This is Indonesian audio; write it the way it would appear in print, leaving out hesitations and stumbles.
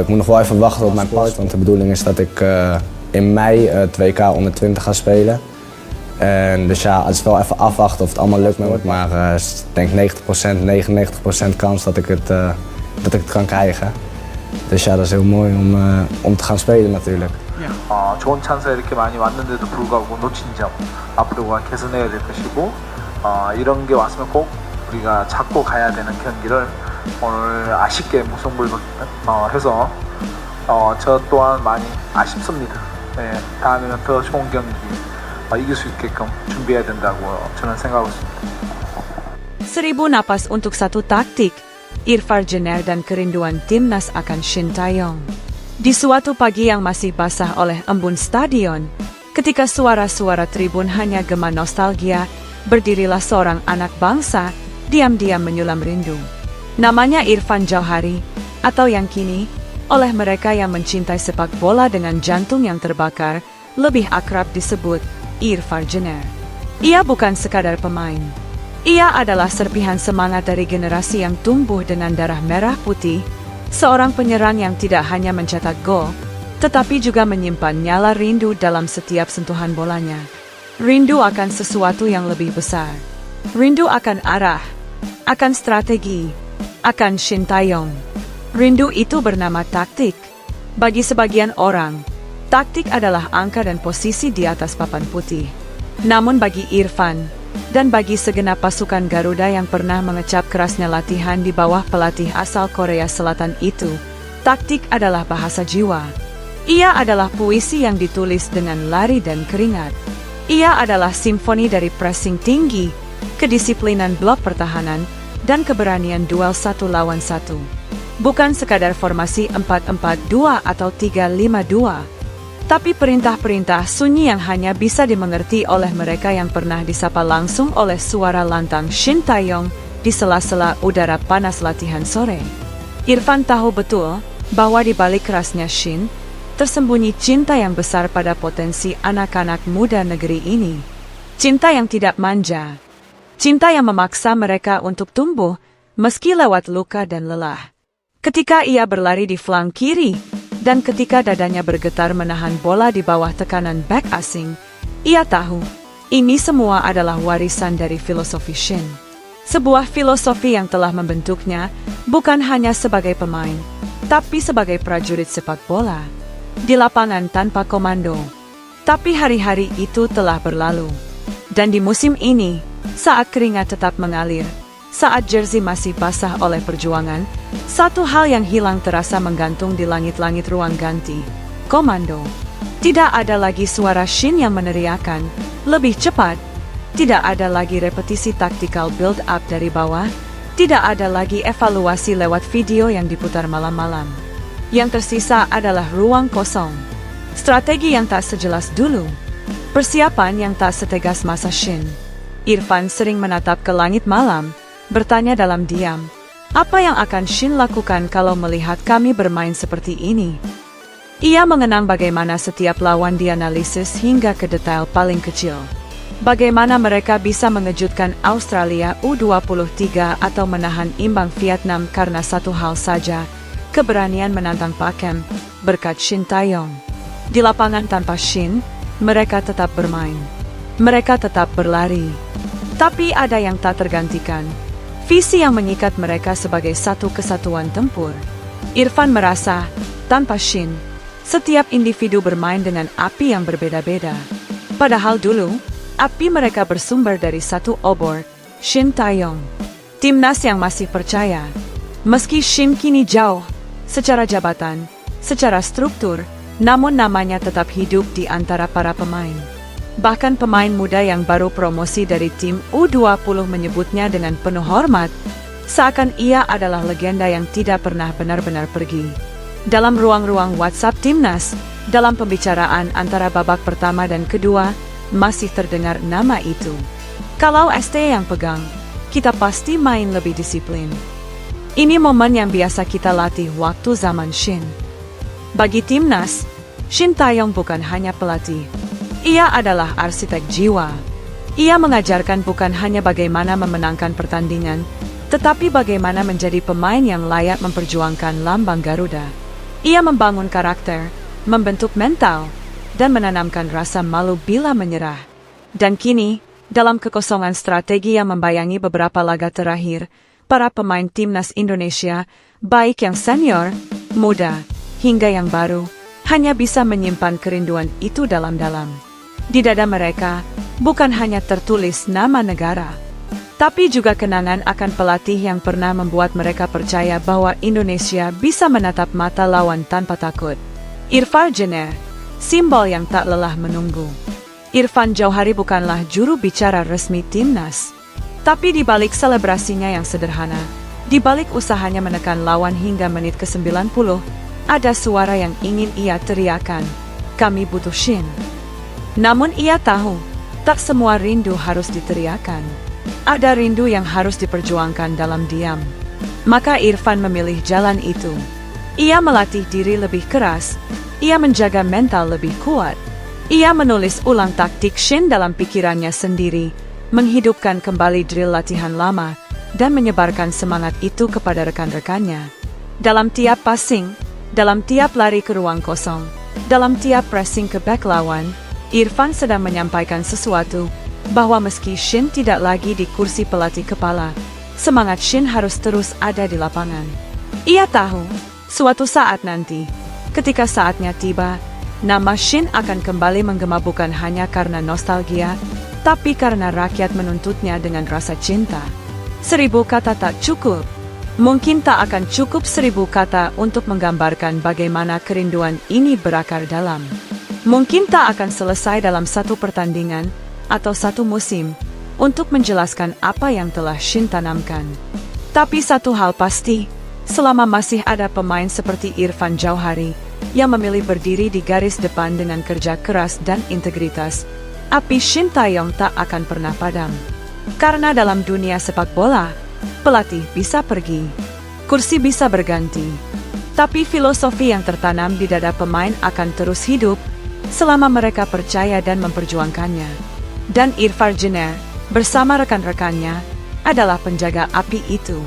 ik moet nog wel even wachten op mijn pas, want de bedoeling is dat ik in mei het WK onder 20 ga spelen. En dus ja, het is wel even afwachten of het allemaal lukt met me, maar ik denk 90%, 99% kans dat ik het kan krijgen. Dus ja, dat is heel mooi om te gaan spelen natuurlijk. 좋은 찬스가 이렇게 많이 왔는데도 불구하고 놓친 점 앞으로가 개선해야 될 것이고 이런 게 왔으면 꼭 우리가 잡고 가야 되는 경기를 오늘 아쉽게 무승부를 해서 저 또한 많이 아쉽습니다. 네, 다음에는 더 좋은 경기 이길 수 있게끔 준비해야 된다고 저는 생각하고 있습니다. 1000 napas untuk satu taktik, Irfan Jenner dan kerinduan timnas akan Shin Tae-yong. Di suatu pagi yang masih basah oleh embun stadion, ketika suara-suara tribun hanya gema nostalgia, berdirilah seorang anak bangsa, diam-diam menyulam rindu. Namanya Irfan Jauhari, atau yang kini, oleh mereka yang mencintai sepak bola dengan jantung yang terbakar, lebih akrab disebut Irfan Jenner. Ia bukan sekadar pemain. Ia adalah serpihan semangat dari generasi yang tumbuh dengan darah merah putih, seorang penyerang yang tidak hanya mencetak gol, tetapi juga menyimpan nyala rindu dalam setiap sentuhan bolanya. Rindu akan sesuatu yang lebih besar. Rindu akan arah, akan strategi, akan Shin Tae-yong. Rindu itu bernama taktik. Bagi sebagian orang, taktik adalah angka dan posisi di atas papan putih. Namun bagi Irfan, dan bagi segenap pasukan Garuda yang pernah mengecap kerasnya latihan di bawah pelatih asal Korea Selatan itu, taktik adalah bahasa jiwa. Ia adalah puisi yang ditulis dengan lari dan keringat. Ia adalah simfoni dari pressing tinggi, kedisiplinan blok pertahanan, dan keberanian duel 1 lawan 1. Bukan sekadar formasi 4-4-2 atau 3-5-2. Tapi perintah-perintah sunyi yang hanya bisa dimengerti oleh mereka yang pernah disapa langsung oleh suara lantang Shin Tae-yong di sela-sela udara panas latihan sore. Irfan tahu betul bahwa di balik kerasnya Shin, tersembunyi cinta yang besar pada potensi anak-anak muda negeri ini. Cinta yang tidak manja. Cinta yang memaksa mereka untuk tumbuh, meski lewat luka dan lelah. Ketika ia berlari di flank kiri, dan ketika dadanya bergetar menahan bola di bawah tekanan bek asing, ia tahu, ini semua adalah warisan dari filosofi Shin. Sebuah filosofi yang telah membentuknya, bukan hanya sebagai pemain, tapi sebagai prajurit sepak bola. Di lapangan tanpa komando. Tapi hari-hari itu telah berlalu. Dan di musim ini, saat keringat tetap mengalir, saat jersey masih basah oleh perjuangan, satu hal yang hilang terasa menggantung di langit-langit ruang ganti. Komando. Tidak ada lagi suara Shin yang meneriakan, lebih cepat. Tidak ada lagi repetisi tactical build-up dari bawah. Tidak ada lagi evaluasi lewat video yang diputar malam-malam. Yang tersisa adalah ruang kosong. Strategi yang tak sejelas dulu. Persiapan yang tak setegas masa Shin. Irfan sering menatap ke langit malam, bertanya dalam diam, apa yang akan Shin lakukan kalau melihat kami bermain seperti ini? Ia mengenang bagaimana setiap lawan dianalisis hingga ke detail paling kecil. Bagaimana mereka bisa mengejutkan Australia U23 atau menahan imbang Vietnam karena satu hal saja, keberanian menantang Pakem, berkat Shin Tae-yong. Di lapangan tanpa Shin, mereka tetap bermain. Mereka tetap berlari. Tapi ada yang tak tergantikan. Visi yang mengikat mereka sebagai satu kesatuan tempur. Irfan merasa, tanpa Shin, setiap individu bermain dengan api yang berbeda-beda. Padahal dulu, api mereka bersumber dari satu obor, Shin Tae-yong. Timnas yang masih percaya, meski Shin kini jauh, secara jabatan, secara struktur, namun namanya tetap hidup di antara para pemain. Bahkan pemain muda yang baru promosi dari tim U20 menyebutnya dengan penuh hormat, seakan ia adalah legenda yang tidak pernah benar-benar pergi. Dalam ruang-ruang WhatsApp Timnas, dalam pembicaraan antara babak pertama dan kedua, masih terdengar nama itu. Kalau ST yang pegang, kita pasti main lebih disiplin. Ini momen yang biasa kita latih waktu zaman Shin. Bagi Timnas, Shin Tae-yong bukan hanya pelatih. Ia adalah arsitek jiwa. Ia mengajarkan bukan hanya bagaimana memenangkan pertandingan, tetapi bagaimana menjadi pemain yang layak memperjuangkan lambang Garuda. Ia membangun karakter, membentuk mental, dan menanamkan rasa malu bila menyerah. Dan kini, dalam kekosongan strategi yang membayangi beberapa laga terakhir, para pemain timnas Indonesia, baik yang senior, muda, hingga yang baru, hanya bisa menyimpan kerinduan itu dalam-dalam. Di dada mereka, bukan hanya tertulis nama negara, tapi juga kenangan akan pelatih yang pernah membuat mereka percaya bahwa Indonesia bisa menatap mata lawan tanpa takut. Irfan Jenner, simbol yang tak lelah menunggu. Irfan Jauhari bukanlah juru bicara resmi timnas. Tapi di balik selebrasinya yang sederhana, di balik usahanya menekan lawan hingga menit ke-90, ada suara yang ingin ia teriakan, "Kami butuh Shin." Namun ia tahu, tak semua rindu harus diteriakan. Ada rindu yang harus diperjuangkan dalam diam. Maka Irfan memilih jalan itu. Ia melatih diri lebih keras, ia menjaga mental lebih kuat. Ia menulis ulang taktik Shin dalam pikirannya sendiri, menghidupkan kembali drill latihan lama, dan menyebarkan semangat itu kepada rekan-rekannya. Dalam tiap passing, dalam tiap lari ke ruang kosong, dalam tiap pressing ke back lawan, Irfan sedang menyampaikan sesuatu, bahwa meski Shin tidak lagi di kursi pelatih kepala, semangat Shin harus terus ada di lapangan. Ia tahu, suatu saat nanti, ketika saatnya tiba, nama Shin akan kembali menggema bukan hanya karena nostalgia, tapi karena rakyat menuntutnya dengan rasa cinta. 1000 kata tak cukup. Mungkin tak akan cukup 1000 kata untuk menggambarkan bagaimana kerinduan ini berakar dalam. Mungkin tak akan selesai dalam satu pertandingan atau satu musim untuk menjelaskan apa yang telah Shin tanamkan. Tapi satu hal pasti, selama masih ada pemain seperti Irfan Jauhari yang memilih berdiri di garis depan dengan kerja keras dan integritas, api Shin Taeyong tak akan pernah padam. Karena dalam dunia sepak bola, pelatih bisa pergi, kursi bisa berganti, tapi filosofi yang tertanam di dada pemain akan terus hidup selama mereka percaya dan memperjuangkannya. Dan Irfan Jenner bersama rekan-rekannya adalah penjaga api itu.